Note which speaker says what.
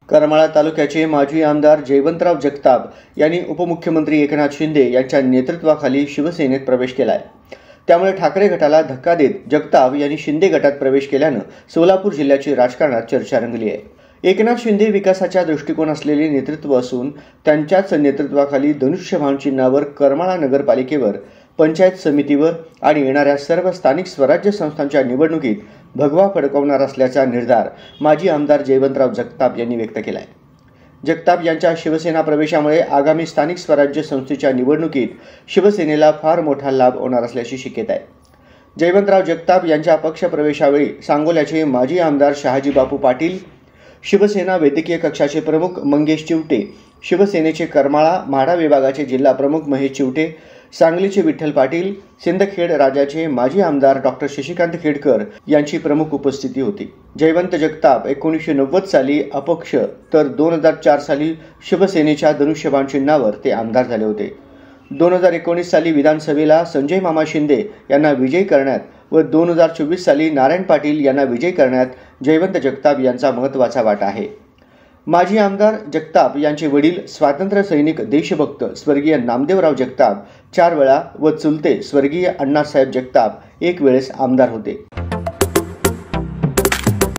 Speaker 1: करमाळा तालुक्याचे माजी आमदार जयवंतराव जगताप यांनी उपमुख्यमंत्री एकनाथ शिंदे यांच्या नेतृत्वाखाली शिवसेनेत प्रवेश केलाय। त्यामुळे ठाकरे गटाला धक्का देत जगताप यांनी शिंदे गटात प्रवेश केल्यानं सोलापूर जिल्ह्याची राजकारणात चर्चा रंगली आहे। एकनाथ शिंदे विकासाच्या दृष्टिकोन असलेले नेतृत्व असून त्यांच्याच नेतृत्वाखाली धनुष्यबाण चिन्हावर करमाळा नगरपालिकेवर, पंचायत समितीवर आणि येणाऱ्या सर्व स्थानिक स्वराज्य संस्थांच्या निवडणुकीत भगवा फडकवणार असल्याचा निर्धार माजी आमदार जयवंतराव जगताप यांनी व्यक्त केला आहे। जगताप यांच्या शिवसेना प्रवेशामुळे आगामी स्थानिक स्वराज्य संस्थेच्या निवडणुकीत शिवसेनेला फार मोठा लाभ होणार असल्याची शक्यता आहे। जयवंतराव जगताप यांच्या पक्षप्रवेशावेळी सांगोल्याचे माजी आमदार शहाजीबापू पाटील, शिवसेना वैद्यकीय कक्षाचे प्रमुख मंगेश चिवटे, शिवसेनेचे करमाळा म्हाडा विभागाचे जिल्हा प्रमुख महेश चिवटे, सांगलीचे विठ्ठल पाटील, सिंदखेड राजाचे माजी आमदार डॉक्टर शशिकांत खेडकर यांची प्रमुख उपस्थिती होती। जयवंत जगताप 1990 साली अपक्ष तर 2004 साली शिवसेनेच्या धनुष्यबाण चिन्हावर ते आमदार झाले होते। 2019 साली विधानसभेला संजय मामा शिंदे यांना विजयी करण्यात व 2024 साली नारायण पाटील यांना विजयी करण्यात जयवंत जगताप यांचा महत्त्वाचा वाटा आहे। माजी आमदार जगताप यांचे वडील स्वातंत्र्य सैनिक देशभक्त स्वर्गीय नामदेवराव जगताप 4 वेळा व चुलते स्वर्गीय अण्णासाहेब जगताप 1 वेळेस आमदार होते।